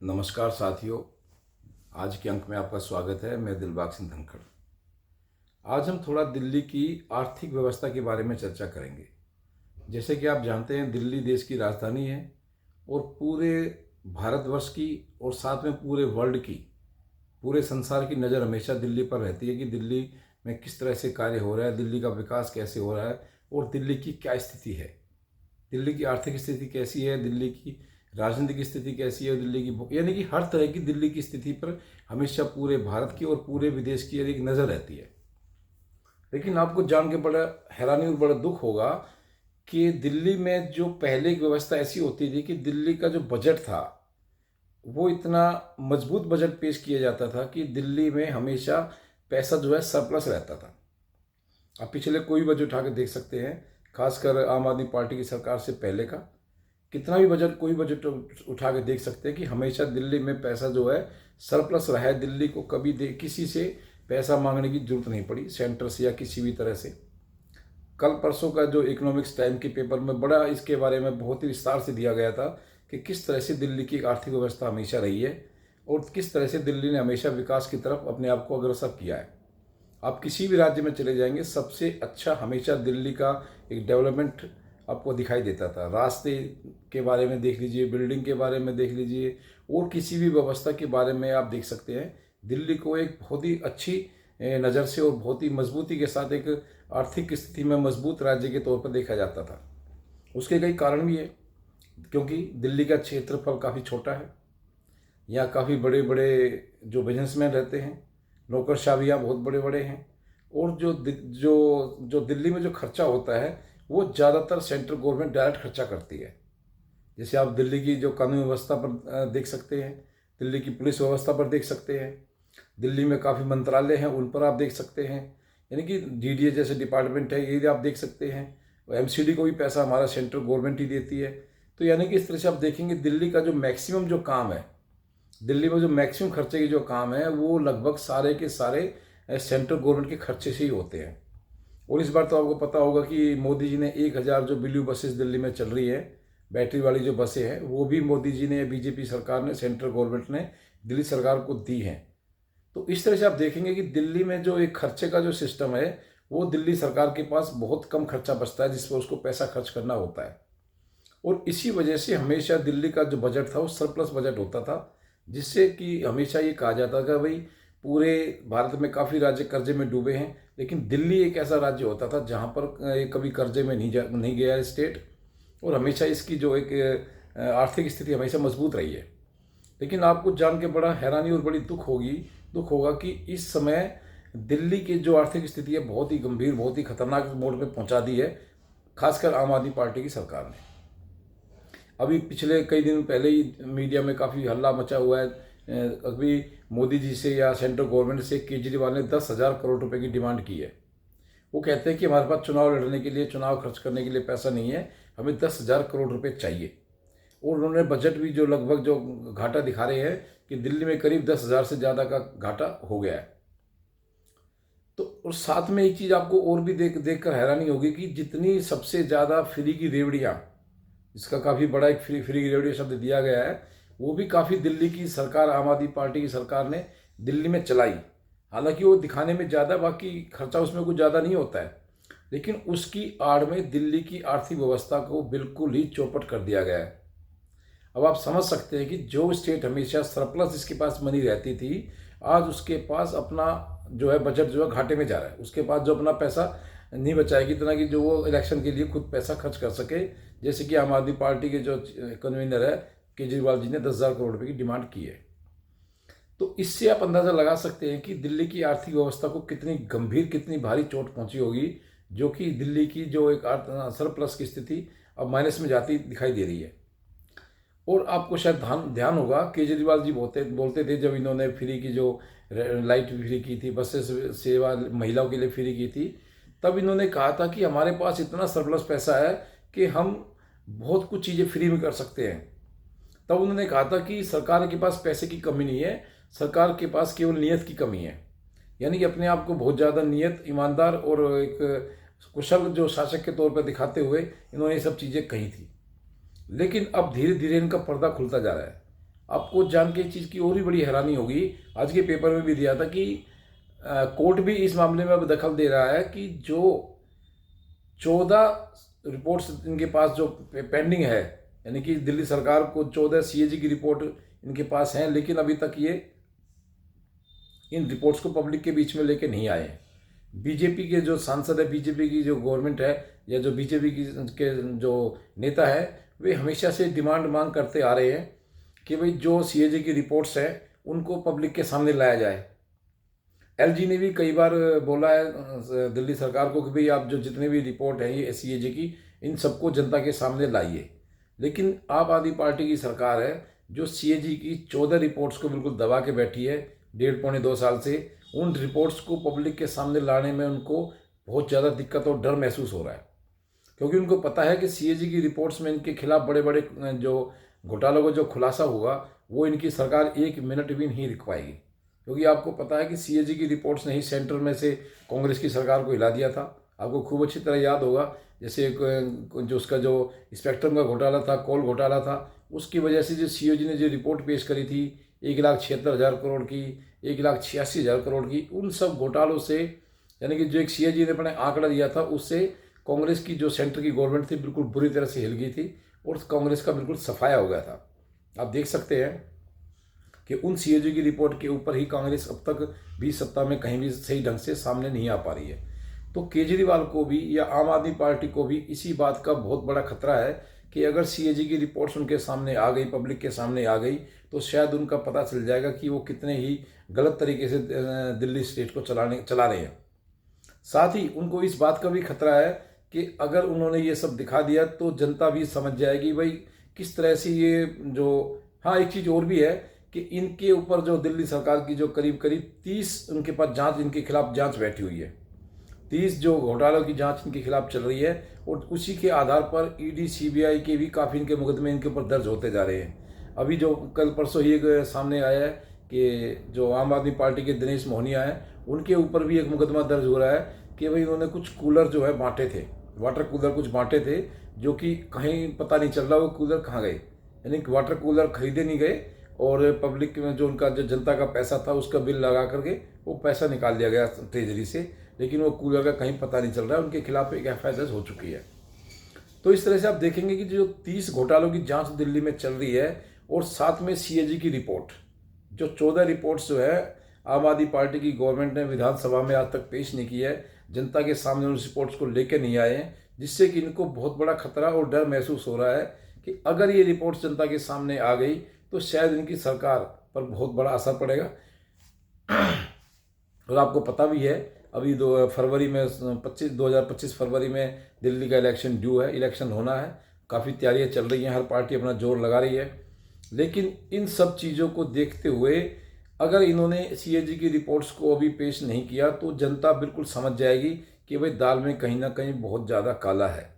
नमस्कार साथियों। आज के अंक में आपका स्वागत है। मैं दिलबाग सिंह धनखड़। आज हम थोड़ा दिल्ली की आर्थिक व्यवस्था के बारे में चर्चा करेंगे। जैसे कि आप जानते हैं, दिल्ली देश की राजधानी है और पूरे भारतवर्ष की और साथ में पूरे वर्ल्ड की, पूरे संसार की नज़र हमेशा दिल्ली पर रहती है कि दिल्ली में किस तरह से कार्य हो रहा है, दिल्ली का विकास कैसे हो रहा है और दिल्ली की क्या स्थिति है, दिल्ली की आर्थिक स्थिति कैसी है, दिल्ली की राजनीतिक स्थिति कैसी है, दिल्ली की यानी कि हर तरह की दिल्ली की स्थिति पर हमेशा पूरे भारत की और पूरे विदेश की एक नज़र रहती है। लेकिन आपको जान के बड़ा हैरानी और बड़ा दुख होगा कि दिल्ली में जो पहले एक व्यवस्था ऐसी होती थी कि दिल्ली का जो बजट था वो इतना मजबूत बजट पेश किया जाता था कि दिल्ली में हमेशा पैसा जो है सरप्लस रहता था। आप पिछले कोई बजट उठा के देख सकते हैं, खासकर आम आदमी पार्टी की सरकार से पहले का कितना भी बजट, कोई बजट उठा के देख सकते हैं कि हमेशा दिल्ली में पैसा जो है सरप्लस रहा है। दिल्ली को कभी किसी से पैसा मांगने की जरूरत नहीं पड़ी, सेंटर से या किसी भी तरह से। कल परसों का जो इकोनॉमिक्स टाइम के पेपर में बड़ा इसके बारे में बहुत ही विस्तार से दिया गया था कि किस तरह से दिल्ली की आर्थिक व्यवस्था हमेशा रही है और किस तरह से दिल्ली ने हमेशा विकास की तरफ अपने आप को अग्रसर किया है। आप किसी भी राज्य में चले जाएंगे, सबसे अच्छा हमेशा दिल्ली का एक डेवलपमेंट आपको दिखाई देता था। रास्ते के बारे में देख लीजिए, बिल्डिंग के बारे में देख लीजिए और किसी भी व्यवस्था के बारे में आप देख सकते हैं। दिल्ली को एक बहुत ही अच्छी नज़र से और बहुत ही मजबूती के साथ एक आर्थिक स्थिति में मजबूत राज्य के तौर पर देखा जाता था। उसके कई कारण भी है, क्योंकि दिल्ली का क्षेत्रफल काफ़ी छोटा है। यहाँ काफ़ी बड़े बड़े जो बिजनेसमैन रहते हैं, नौकरशाह भी यहाँ बहुत बड़े बड़े हैं और जो दिल्ली में जो खर्चा होता है वो ज़्यादातर सेंट्रल गवर्नमेंट डायरेक्ट खर्चा करती है। जैसे आप दिल्ली की जो कानून व्यवस्था पर देख सकते हैं, दिल्ली की पुलिस व्यवस्था पर देख सकते हैं, दिल्ली में काफ़ी मंत्रालय हैं उन पर आप देख सकते हैं, यानी कि डीडीए जैसे डिपार्टमेंट है ये आप देख सकते हैं। एमसीडी को भी पैसा हमारा सेंट्रल गवर्नमेंट ही देती है। तो यानी कि इस तरह से आप देखेंगे दिल्ली का जो मैक्सिमम जो काम है, दिल्ली में जो मैक्सिमम खर्चे के जो काम है वो लगभग सारे के सारे सेंट्रल गवर्नमेंट के खर्चे से ही होते हैं। और इस बार तो आपको पता होगा कि मोदी जी ने 1000 जो ब्लू बसेस दिल्ली में चल रही है, बैटरी वाली जो बसें हैं, वो भी मोदी जी ने, बीजेपी सरकार ने, सेंट्रल गवर्नमेंट ने दिल्ली सरकार को दी हैं। तो इस तरह से आप देखेंगे कि दिल्ली में जो एक खर्चे का जो सिस्टम है वो दिल्ली सरकार के पास बहुत कम खर्चा बचता है जिस पर उसको पैसा खर्च करना होता है। और इसी वजह से हमेशा दिल्ली का जो बजट था वो सरप्लस बजट होता था, जिससे कि हमेशा ये कहा जाता था भाई पूरे भारत में काफ़ी राज्य कर्जे में डूबे हैं, लेकिन दिल्ली एक ऐसा राज्य होता था जहाँ पर कभी कर्जे में नहीं गया स्टेट, और हमेशा इसकी जो एक आर्थिक स्थिति हमेशा मजबूत रही है। लेकिन आपको जान के बड़ा हैरानी और बड़ी दुख होगा कि इस समय दिल्ली की जो आर्थिक स्थिति है बहुत ही गंभीर, बहुत ही खतरनाक मोड़ पे पहुंचा दी है, खासकर आम आदमी पार्टी की सरकार ने। अभी पिछले कई दिन पहले ही मीडिया में काफ़ी हल्ला मचा हुआ है। अभी मोदी जी से या सेंट्रल गवर्नमेंट से केजरीवाल ने 10,000 करोड़ रुपए की डिमांड की है। वो कहते हैं कि हमारे पास चुनाव लड़ने के लिए, चुनाव खर्च करने के लिए पैसा नहीं है, हमें 10,000 करोड़ रुपए चाहिए। और उन्होंने बजट भी जो लगभग जो घाटा दिखा रहे हैं कि दिल्ली में करीब 10,000 से ज़्यादा का घाटा हो गया है। तो और साथ में एक चीज़ आपको और भी देख कर हैरानी होगी कि जितनी सबसे ज़्यादा फ्री की रेवड़ियाँ, इसका काफ़ी बड़ा एक फ्री रेवड़ी शब्द दिया गया है, वो भी काफ़ी दिल्ली की सरकार, आम आदमी पार्टी की सरकार ने दिल्ली में चलाई। हालांकि वो दिखाने में ज़्यादा, बाकी खर्चा उसमें कुछ ज़्यादा नहीं होता है, लेकिन उसकी आड़ में दिल्ली की आर्थिक व्यवस्था को बिल्कुल ही चौपट कर दिया गया है। अब आप समझ सकते हैं कि जो स्टेट हमेशा सरप्लस जिसके पास मनी रहती थी, आज उसके पास अपना जो है बजट जो है घाटे में जा रहा है। उसके पास जो अपना पैसा नहीं बचाएगी इतना कि जो वो इलेक्शन के लिए खुद पैसा खर्च कर सके। जैसे कि आम आदमी पार्टी के जो कन्वीनर है केजरीवाल जी ने 10,000 करोड़ रुपए की डिमांड की है। तो इससे आप अंदाज़ा लगा सकते हैं कि दिल्ली की आर्थिक व्यवस्था को कितनी गंभीर, कितनी भारी चोट पहुंची होगी, जो कि दिल्ली की जो एक सरप्लस की स्थिति अब माइनस में जाती दिखाई दे रही है। और आपको शायद ध्यान होगा, केजरीवाल जी बोलते थे जब इन्होंने फ्री की जो लाइट फ्री की थी, बसेस सेवा महिलाओं के लिए फ्री की थी, तब इन्होंने कहा था कि हमारे पास इतना सरप्लस पैसा है कि हम बहुत कुछ चीज़ें फ्री में कर सकते हैं। तब उन्होंने कहा था कि सरकार के पास पैसे की कमी नहीं है, सरकार के पास केवल नीयत की कमी है। यानी कि अपने आप को बहुत ज़्यादा नीयत, ईमानदार और एक कुशल जो शासक के तौर पर दिखाते हुए इन्होंने ये सब चीज़ें कही थी। लेकिन अब धीरे धीरे इनका पर्दा खुलता जा रहा है। आपको जान के चीज़ की और भी बड़ी हैरानी होगी, आज के पेपर में भी दिया था कि कोर्ट भी इस मामले में अब दखल दे रहा है कि जो 14 रिपोर्ट्स इनके पास जो पेंडिंग है, यानी कि दिल्ली सरकार को 14 सीएजी की रिपोर्ट इनके पास हैं, लेकिन अभी तक ये इन रिपोर्ट्स को पब्लिक के बीच में लेके नहीं आए हैं। बीजेपी के जो सांसद है, बीजेपी की जो गवर्नमेंट है, या जो बीजेपी की के जो नेता है, वे हमेशा से डिमांड मांग करते आ रहे हैं कि भाई जो सीएजी की रिपोर्ट्स हैं उनको पब्लिक के सामने लाया जाए। एलजी ने भी कई बार बोला है दिल्ली सरकार को कि भाई आप जो जितने भी रिपोर्ट है ये सीएजी की, इन सबको जनता के सामने लाइए। लेकिन आप आदमी पार्टी की सरकार है जो सीएजी की 14 रिपोर्ट्स को बिल्कुल दबा के बैठी है 1.5-2 साल से। उन रिपोर्ट्स को पब्लिक के सामने लाने में उनको बहुत ज़्यादा दिक्कत और डर महसूस हो रहा है, क्योंकि उनको पता है कि सीएजी की रिपोर्ट्स में इनके खिलाफ बड़े बड़े जो घोटालों का जो खुलासा होगा वो इनकी सरकार 1 मिनट भी नहीं रुक पाएगी। क्योंकि आपको पता है कि सीएजी की रिपोर्ट्स ने ही सेंटर में से कांग्रेस की सरकार को हिला दिया था। आपको खूब अच्छी तरह याद होगा, जैसे जो उसका जो स्पेक्ट्रम का घोटाला था, कोल घोटाला था, उसकी वजह से जो सीएजी ने जो रिपोर्ट पेश करी थी 1,76,000 करोड़ की, 1,86,000 करोड़ की, उन सब घोटालों से, यानी कि जो एक सीएजी ने अपने आंकड़ा दिया था उससे कांग्रेस की जो सेंटर की गवर्नमेंट थी बिल्कुल बुरी तरह से हिल गई थी और कांग्रेस का बिल्कुल सफाया हो गया था। आप देख सकते हैं कि उन सीएजी की रिपोर्ट के ऊपर ही कांग्रेस अब तक भी सत्ता में कहीं भी सही ढंग से सामने नहीं आ पा रही है। तो केजरीवाल को भी या आम आदमी पार्टी को भी इसी बात का बहुत बड़ा खतरा है कि अगर सीएजी की रिपोर्ट्स उनके सामने आ गई, पब्लिक के सामने आ गई, तो शायद उनका पता चल जाएगा कि वो कितने ही गलत तरीके से दिल्ली स्टेट को चला रहे हैं। साथ ही उनको इस बात का भी खतरा है कि अगर उन्होंने ये सब दिखा दिया तो जनता भी समझ जाएगी भाई किस तरह से ये जो, हाँ एक चीज़ और भी है कि इनके ऊपर जो दिल्ली सरकार की जो करीब करीब 30 उनके पास जांच, इनके खिलाफ जांच बैठी हुई है, 30 जो घोटालों की जांच इनके खिलाफ चल रही है, और उसी के आधार पर ईडी सीबीआई के भी काफ़ी इनके मुकदमे इनके ऊपर दर्ज होते जा रहे हैं। अभी जो कल परसों ही एक सामने आया है कि जो आम आदमी पार्टी के दिनेश मोहनिया हैं उनके ऊपर भी एक मुकदमा दर्ज हो रहा है कि भाई उन्होंने कुछ कूलर जो है बांटे थे, वाटर कूलर कुछ बांटे थे, जो कि कहीं पता नहीं चल रहा वो कूलर कहाँ गए। यानी वाटर कूलर खरीदे नहीं गए और पब्लिक में जो उनका जो जनता का पैसा था उसका बिल लगा करके वो पैसा निकाल लिया गया ट्रेजरी से, लेकिन वो कूलर का कहीं पता नहीं चल रहा है। उनके खिलाफ एक एफआईआर हो चुकी है। तो इस तरह से आप देखेंगे कि जो 30 घोटालों की जांच दिल्ली में चल रही है और साथ में सीएजी की रिपोर्ट, जो 14 रिपोर्ट्स जो है आम आदमी पार्टी की गवर्नमेंट ने विधानसभा में आज तक पेश नहीं की है, जनता के सामने उन रिपोर्ट्स को लेकर नहीं आए हैं, जिससे कि इनको बहुत बड़ा खतरा और डर महसूस हो रहा है कि अगर ये रिपोर्ट्स जनता के सामने आ गई तो शायद इनकी सरकार पर बहुत बड़ा असर पड़ेगा। और आपको पता भी है अभी 2025 फरवरी में दिल्ली का इलेक्शन ड्यू है, इलेक्शन होना है, काफ़ी तैयारियां चल रही हैं, हर पार्टी अपना जोर लगा रही है। लेकिन इन सब चीज़ों को देखते हुए अगर इन्होंने सीएजी की रिपोर्ट्स को अभी पेश नहीं किया तो जनता बिल्कुल समझ जाएगी कि भाई दाल में कहीं ना कहीं बहुत ज़्यादा काला है।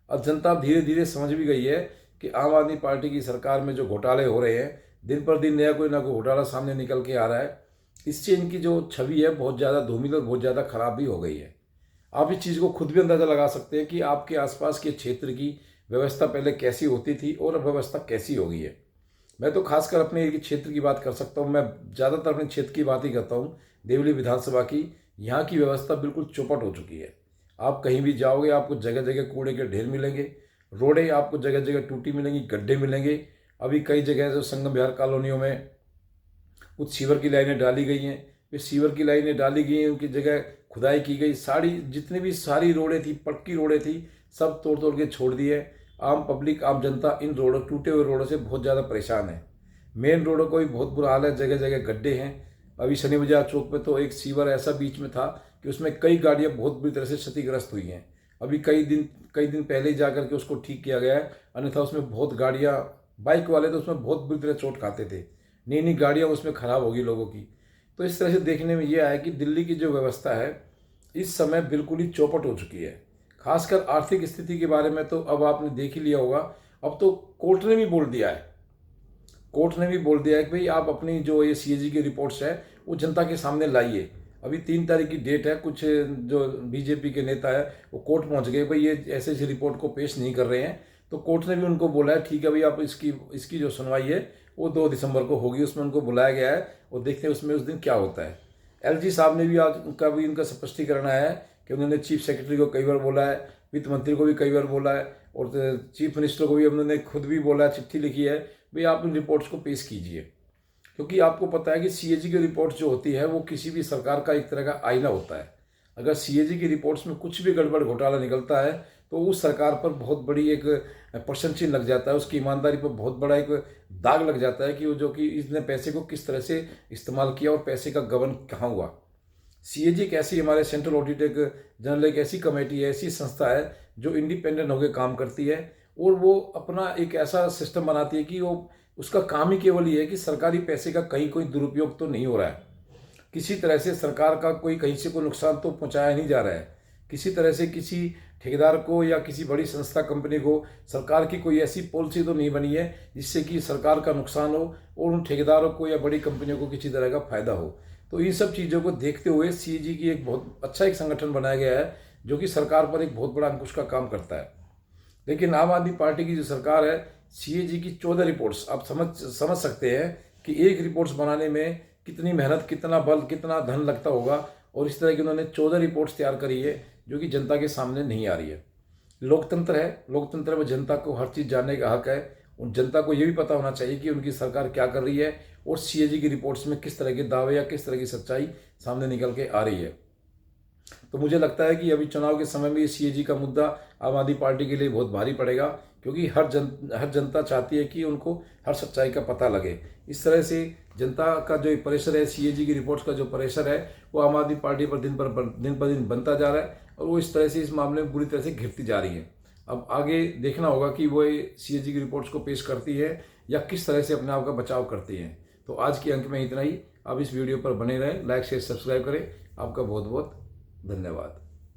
अब जनता धीरे धीरे समझ भी गई है कि आम आदमी पार्टी की सरकार में जो घोटाले हो रहे हैं, दिन पर दिन नया कोई ना कोई घोटाला सामने निकल के आ रहा है, इससे इनकी जो छवि है बहुत ज़्यादा धूमिल और बहुत ज़्यादा खराब भी हो गई है। आप इस चीज़ को खुद भी अंदाज़ा लगा सकते हैं कि आपके आसपास के क्षेत्र की व्यवस्था पहले कैसी होती थी और अब व्यवस्था कैसी हो गई है। मैं तो खासकर अपने क्षेत्र की बात कर सकता हूँ, मैं ज़्यादातर अपने क्षेत्र की बात ही करता हूँ, देवली विधानसभा की। यहाँ की व्यवस्था बिल्कुल चौपट हो चुकी है। आप कहीं भी जाओगे आपको जगह जगह कूड़े के ढेर मिलेंगे, रोडें आपको जगह जगह टूटी मिलेंगी, गड्ढे मिलेंगे। अभी कई जगह जो संगम विहार कॉलोनियों में कुछ सीवर की लाइनें डाली गई हैं, फिर सीवर की लाइनें डाली गई हैं, उनकी जगह खुदाई की गई, जितनी भी सारी रोडें थी, पक्की रोडें थी, सब तोड़ तोड़ के छोड़ दी है। आम पब्लिक, आम जनता इन रोडों, टूटे हुए रोडों से बहुत ज़्यादा परेशान है। मेन रोडों को भी बहुत बुरा हाल है, जगह जगह गड्ढे हैं। अभी शनि बाजार चौक पे तो एक सीवर ऐसा बीच में था कि उसमें कई गाड़ियाँ बहुत बुरी तरह से क्षतिग्रस्त हुई हैं। अभी कई दिन पहले ही जा करके उसको ठीक किया गया है, अन्यथा उसमें बहुत गाड़ियाँ, बाइक वाले तो उसमें बहुत बुरी तरह चोट खाते थे, नई नई गाड़ियाँ उसमें खराब होगी लोगों की। तो इस तरह से देखने में ये आया कि दिल्ली की जो व्यवस्था है इस समय बिल्कुल ही चौपट हो चुकी है। खासकर आर्थिक स्थिति के बारे में तो अब आपने देख ही लिया होगा। अब तो कोर्ट ने भी बोल दिया है, कि भाई आप अपनी जो ये सीएजी की रिपोर्ट्स है वो जनता के सामने लाइए। अभी 3 तारीख की डेट है, कुछ जो बीजेपी के नेता है वो कोर्ट पहुंच गए, भाई ये ऐसे रिपोर्ट को पेश नहीं कर रहे हैं, तो कोर्ट ने भी उनको बोला है ठीक है भाई आप इसकी जो सुनवाई है वो 2 दिसंबर को होगी, उसमें उनको बुलाया गया है और देखते हैं उसमें उस दिन क्या होता है। एलजी साहब ने भी आज उनका स्पष्टीकरण आया है कि उन्होंने चीफ सेक्रेटरी को कई बार बोला है, वित्त मंत्री को भी कई बार बोला है और चीफ मिनिस्टर को भी उन्होंने खुद भी बोला है, चिट्ठी लिखी है, भाई आप इन रिपोर्ट्स को पेश कीजिए। क्योंकि आपको पता है कि सीएजी की रिपोर्ट जो होती है वो किसी भी सरकार का एक तरह का आईना होता है। अगर सीएजी की रिपोर्ट्स में कुछ भी गड़बड़ घोटाला निकलता है तो उस सरकार पर बहुत बड़ी एक प्रश्न चिन्ह लग जाता है, उसकी ईमानदारी पर बहुत बड़ा एक दाग लग जाता है कि वो जो कि इसने पैसे को किस तरह से इस्तेमाल किया और पैसे का गबन कहाँ हुआ। सीएजी एक ऐसी, हमारे सेंट्रल ऑडिट एक जनरल एक ऐसी कमेटी है, ऐसी संस्था है जो इंडिपेंडेंट होकर काम करती है और वो अपना एक ऐसा सिस्टम बनाती है कि वो उसका काम ही केवल ये है कि सरकारी पैसे का कहीं कोई दुरुपयोग तो नहीं हो रहा है, किसी तरह से सरकार का कोई कहीं से कोई नुकसान तो पहुंचाया नहीं जा रहा है, किसी तरह से किसी ठेकेदार को या किसी बड़ी संस्था कंपनी को सरकार की कोई ऐसी पॉलिसी तो नहीं बनी है जिससे कि सरकार का नुकसान हो और उन ठेकेदारों को या बड़ी कंपनियों को किसी तरह का फायदा हो। तो इन सब चीज़ों को देखते हुए सीएजी की एक बहुत अच्छा एक संगठन बनाया गया है जो कि सरकार पर एक बहुत बड़ा अंकुश का काम करता है। लेकिन आम आदमी पार्टी की जो सरकार है, सीएजी की 14 रिपोर्ट्स, आप समझ सकते हैं कि एक रिपोर्ट्स बनाने में कितनी मेहनत, कितना बल, कितना धन लगता होगा। और इस तरह की उन्होंने 14 रिपोर्ट्स तैयार करी है जो कि जनता के सामने नहीं आ रही है। लोकतंत्र है, लोकतंत्र में जनता को हर चीज़ जानने का हक है। उन जनता को ये भी पता होना चाहिए कि उनकी सरकार क्या कर रही है और सीएजी की रिपोर्ट्स में किस तरह के दावे या किस तरह की सच्चाई सामने निकल के आ रही है। तो मुझे लगता है कि अभी चुनाव के समय में ये सीएजी का मुद्दा आम आदमी पार्टी के लिए बहुत भारी पड़ेगा, क्योंकि हर जनता चाहती है कि उनको हर सच्चाई का पता लगे। इस तरह से जनता का जो प्रेशर है, सीएजी की रिपोर्ट्स का जो प्रेशर है, वो आम आदमी पार्टी पर दिन पर दिन बनता जा रहा है और वो इस तरह से इस मामले में बुरी तरह से घिरती जा रही है। अब आगे देखना होगा कि वो सीएजी की रिपोर्ट्स को पेश करती है या किस तरह से अपने आप का बचाव करती है। तो आज के अंक में इतना ही। आप इस वीडियो पर बने रहें, लाइक शेयर सब्सक्राइब करें। आपका बहुत बहुत धन्यवाद।